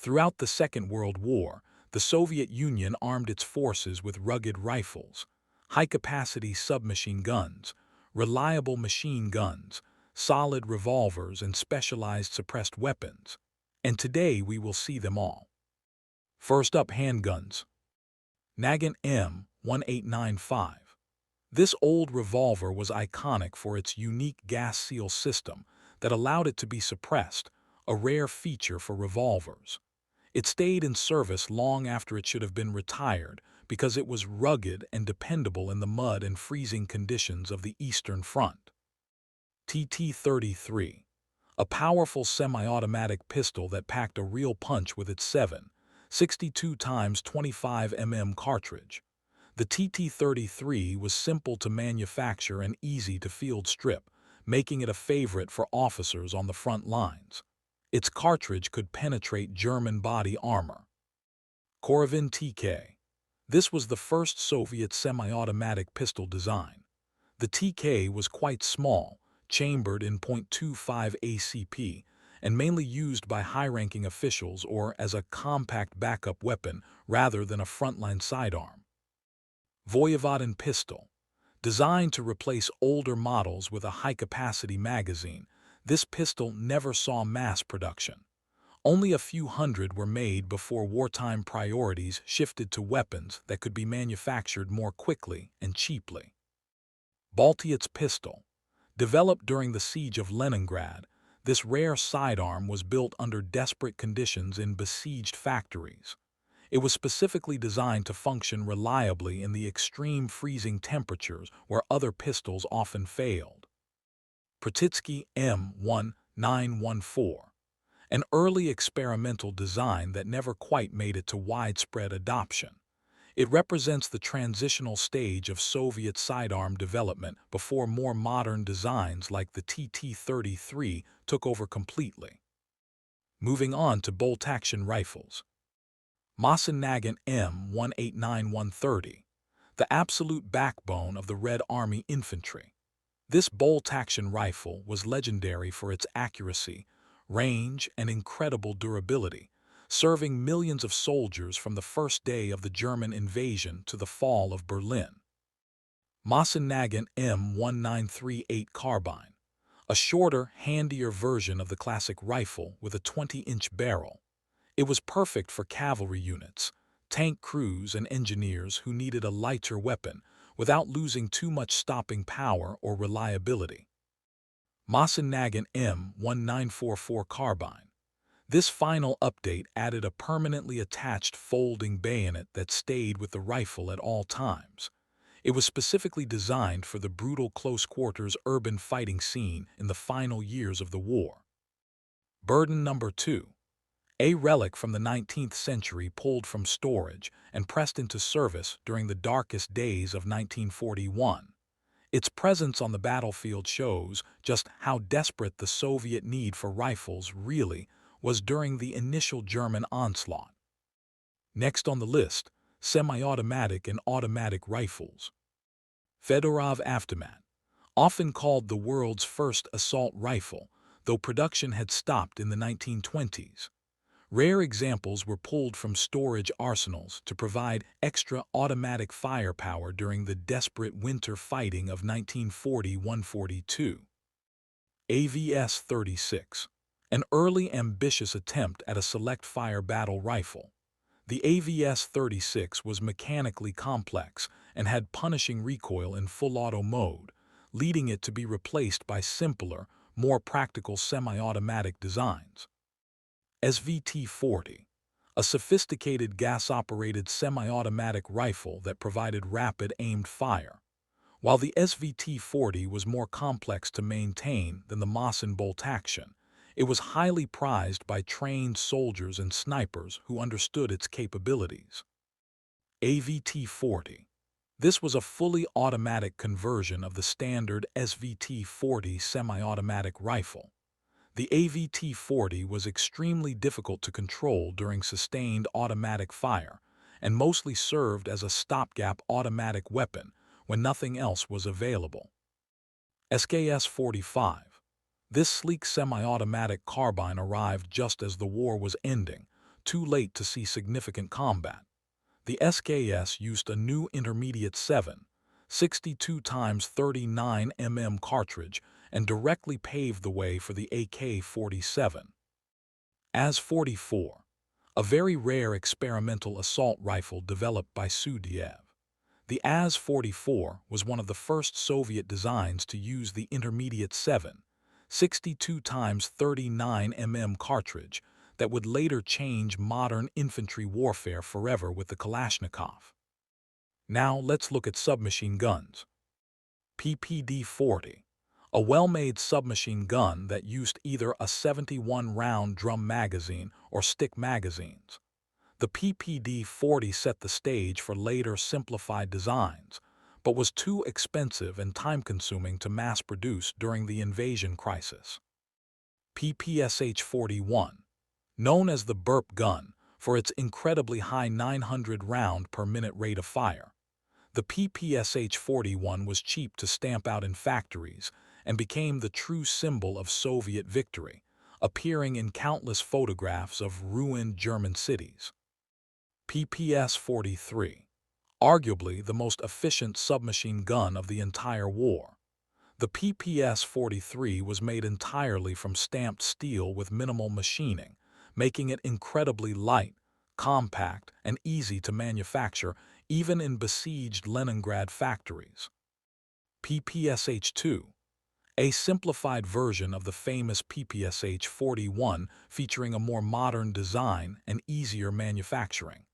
Throughout the Second World War, the Soviet Union armed its forces with rugged rifles, high-capacity submachine guns, reliable machine guns, solid revolvers, and specialized suppressed weapons. And today we will see them all. First up, handguns. Nagant M1895. This old revolver was iconic for its unique gas seal system that allowed it to be suppressed, a rare feature for revolvers. It stayed in service long after it should have been retired because it was rugged and dependable in the mud and freezing conditions of the Eastern Front. TT-33, a powerful semi-automatic pistol that packed a real punch with its 7.62 x 25 mm cartridge. The TT-33 was simple to manufacture and easy to field strip, making it a favorite for officers on the front lines. Its cartridge could penetrate German body armor. Korovin TK. This was the first Soviet semi-automatic pistol design. The TK was quite small, chambered in .25 ACP, and mainly used by high-ranking officials or as a compact backup weapon rather than a frontline sidearm. Voyevodin pistol. Designed to replace older models with a high-capacity magazine, this pistol never saw mass production. Only a few hundred were made before wartime priorities shifted to weapons that could be manufactured more quickly and cheaply. Baltiets pistol. Developed during the siege of Leningrad, this rare sidearm was built under desperate conditions in besieged factories. It was specifically designed to function reliably in the extreme freezing temperatures where other pistols often failed. Protitsky M1914. An early experimental design that never quite made it to widespread adoption. It represents the transitional stage of Soviet sidearm development before more modern designs like the TT-33 took over completely. Moving on to bolt-action rifles. Mosin Nagant M189130, the absolute backbone of the Red Army infantry. This bolt-action rifle was legendary for its accuracy, range, and incredible durability, serving millions of soldiers from the first day of the German invasion to the fall of Berlin. Mosin Nagant M1938 carbine, a shorter, handier version of the classic rifle with a 20-inch barrel. It was perfect for cavalry units, tank crews, and engineers who needed a lighter weapon without losing too much stopping power or reliability. Mosin Nagant M1944 carbine. This final update added a permanently attached folding bayonet that stayed with the rifle at all times. It was specifically designed for the brutal close-quarters urban fighting scene in the final years of the war. Burden number 2. A relic from the 19th century pulled from storage and pressed into service during the darkest days of 1941. Its presence on the battlefield shows just how desperate the Soviet need for rifles really was during the initial German onslaught. Next on the list, semi-automatic and automatic rifles. Fedorov Avtomat, often called the world's first assault rifle, though production had stopped in the 1920s. Rare examples were pulled from storage arsenals to provide extra automatic firepower during the desperate winter fighting of 1940–142. AVS-36, an early ambitious attempt at a select-fire battle rifle. The AVS-36 was mechanically complex and had punishing recoil in full-auto mode, leading it to be replaced by simpler, more practical semi-automatic designs. SVT-40, a sophisticated gas-operated semi-automatic rifle that provided rapid aimed fire. While the SVT-40 was more complex to maintain than the Mosin bolt-action, it was highly prized by trained soldiers and snipers who understood its capabilities. AVT-40. This was a fully automatic conversion of the standard SVT-40 semi-automatic rifle. The AVT-40 was extremely difficult to control during sustained automatic fire and mostly served as a stopgap automatic weapon when nothing else was available. SKS-45. This sleek semi-automatic carbine arrived just as the war was ending, too late to see significant combat. The SKS used a new intermediate 7.62 times 39 mm cartridge and directly paved the way for the AK-47. AS-44, a very rare experimental assault rifle developed by Sudiev. The AS-44 was one of the first Soviet designs to use the intermediate 7.62 times 39 mm cartridge that would later change modern infantry warfare forever with the Kalashnikov. Now let's look at submachine guns. PPD-40, a well-made submachine gun that used either a 71-round drum magazine or stick magazines. The PPD-40 set the stage for later simplified designs, but was too expensive and time-consuming to mass-produce during the invasion crisis. PPSH-41, known as the burp gun for its incredibly high 900-round per minute rate of fire, the PPSH-41 was cheap to stamp out in factories and became the true symbol of Soviet victory, appearing in countless photographs of ruined German cities. PPS-43, arguably the most efficient submachine gun of the entire war. The PPS-43 was made entirely from stamped steel with minimal machining, making it incredibly light, compact, and easy to manufacture even in besieged Leningrad factories. PPSH-2, a simplified version of the famous PPSH-41 featuring a more modern design and easier manufacturing.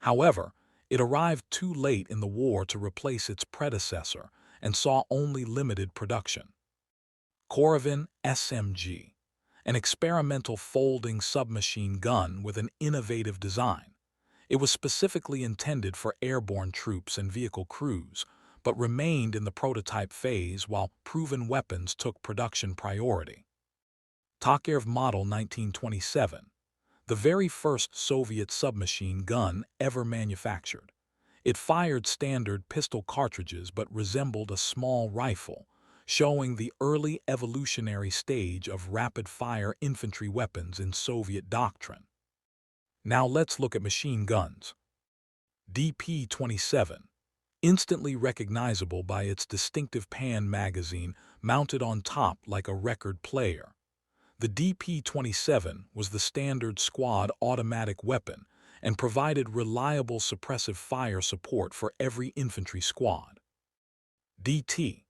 However, it arrived too late in the war to replace its predecessor and saw only limited production. Korovin SMG, an experimental folding submachine gun with an innovative design. It was specifically intended for airborne troops and vehicle crews, but remained in the prototype phase while proven weapons took production priority. Tokarev Model 1927, the very first Soviet submachine gun ever manufactured. It fired standard pistol cartridges but resembled a small rifle, showing the early evolutionary stage of rapid-fire infantry weapons in Soviet doctrine. Now let's look at machine guns. DP-27, instantly recognizable by its distinctive pan magazine mounted on top like a record player. The DP-27 was the standard squad automatic weapon and provided reliable suppressive fire support for every infantry squad. DT.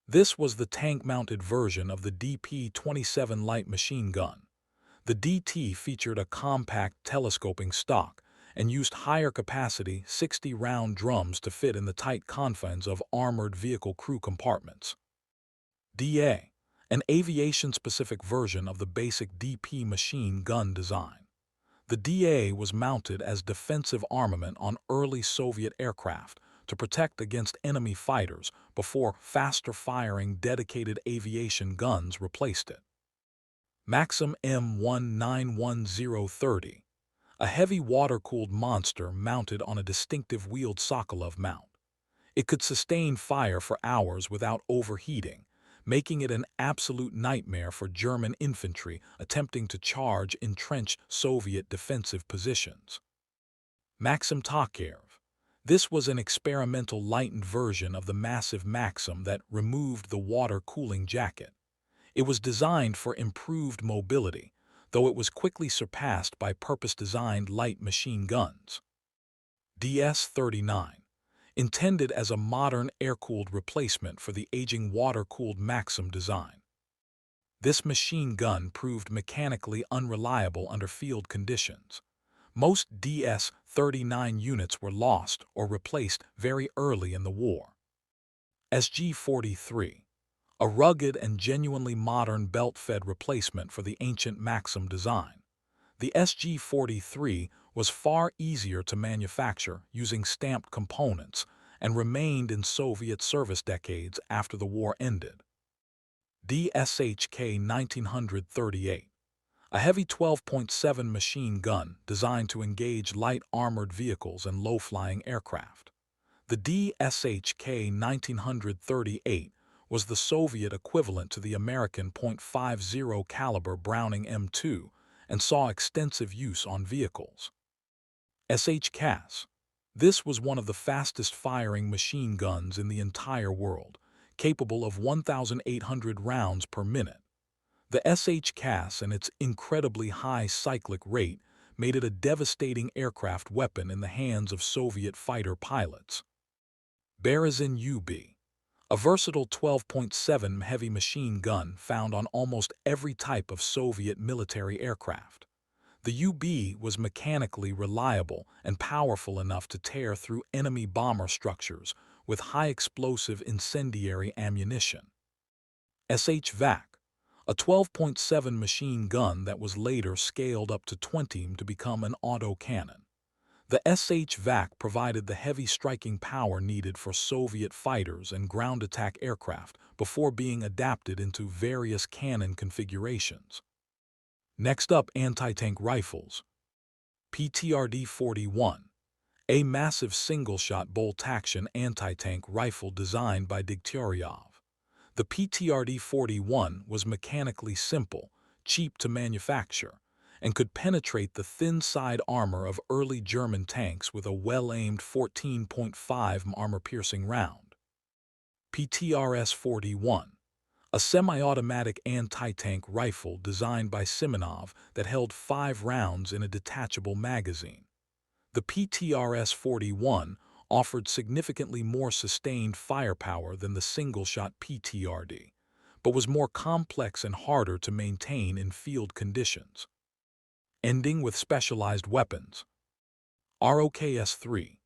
This was the tank-mounted version of the DP-27 light machine gun. The DT featured a compact telescoping stock and used higher capacity 60-round drums to fit in the tight confines of armored vehicle crew compartments. DA, an aviation-specific version of the basic DP machine gun design. The DA was mounted as defensive armament on early Soviet aircraft to protect against enemy fighters before faster-firing dedicated aviation guns replaced it. Maxim M191030, a heavy water-cooled monster mounted on a distinctive wheeled Sokolov mount. It could sustain fire for hours without overheating, making it an absolute nightmare for German infantry attempting to charge entrenched Soviet defensive positions. Maxim Tokarev. This was an experimental lightened version of the massive Maxim that removed the water cooling jacket. It was designed for improved mobility, though it was quickly surpassed by purpose-designed light machine guns. DS-39, intended as a modern air-cooled replacement for the aging water-cooled Maxim design. This machine gun proved mechanically unreliable under field conditions. Most DS-39 units were lost or replaced very early in the war. SG-43, a rugged and genuinely modern belt-fed replacement for the ancient Maxim design. The SG-43 was far easier to manufacture using stamped components and remained in Soviet service decades after the war ended. DSHK 1938, a heavy 12.7 machine gun designed to engage light armored vehicles and low-flying aircraft. The DSHK 1938 was the Soviet equivalent to the American .50 caliber Browning M2 and saw extensive use on vehicles. SH-CAS. This was one of the fastest-firing machine guns in the entire world, capable of 1,800 rounds per minute. The SH-CAS and its incredibly high cyclic rate made it a devastating aircraft weapon in the hands of Soviet fighter pilots. Berezin UB. A versatile 12.7 heavy machine gun found on almost every type of Soviet military aircraft. The UB was mechanically reliable and powerful enough to tear through enemy bomber structures with high-explosive incendiary ammunition. SH-VAC, a 12.7 machine gun that was later scaled up to 20 to become an autocannon. The SH-VAC provided the heavy striking power needed for Soviet fighters and ground attack aircraft before being adapted into various cannon configurations. Next up, anti-tank rifles. PTRD-41, a massive single-shot bolt-action anti-tank rifle designed by Degtyaryov. The PTRD-41 was mechanically simple, cheap to manufacture, and could penetrate the thin side armor of early German tanks with a well-aimed 14.5 armor-piercing round. PTRS-41, a semi-automatic anti-tank rifle designed by Simonov that held 5 rounds in a detachable magazine. The PTRS-41 offered significantly more sustained firepower than the single-shot PTRD, but was more complex and harder to maintain in field conditions. Ending with specialized weapons. ROKS-3,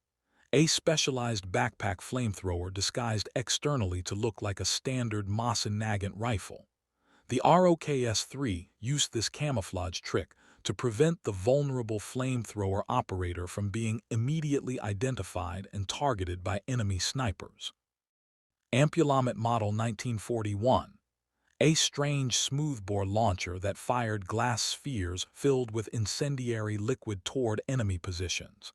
a specialized backpack flamethrower disguised externally to look like a standard Mosin-Nagant rifle. The ROKS-3 used this camouflage trick to prevent the vulnerable flamethrower operator from being immediately identified and targeted by enemy snipers. Ampulomet Model 1941, a strange smoothbore launcher that fired glass spheres filled with incendiary liquid toward enemy positions.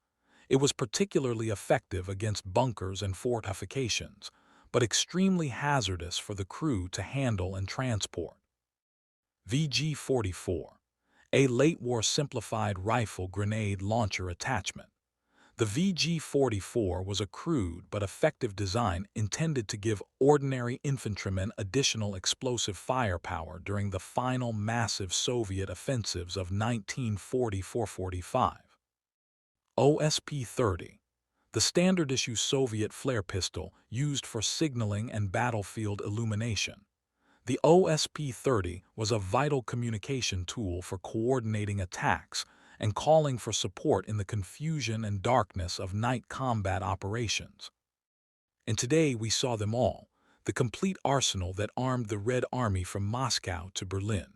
It was particularly effective against bunkers and fortifications, but extremely hazardous for the crew to handle and transport. VG-44, a late-war simplified rifle grenade launcher attachment. The VG-44 was a crude but effective design intended to give ordinary infantrymen additional explosive firepower during the final massive Soviet offensives of 1944-45. OSP-30, the standard-issue Soviet flare pistol used for signaling and battlefield illumination. The OSP-30 was a vital communication tool for coordinating attacks and calling for support in the confusion and darkness of night combat operations. And today we saw them all, the complete arsenal that armed the Red Army from Moscow to Berlin.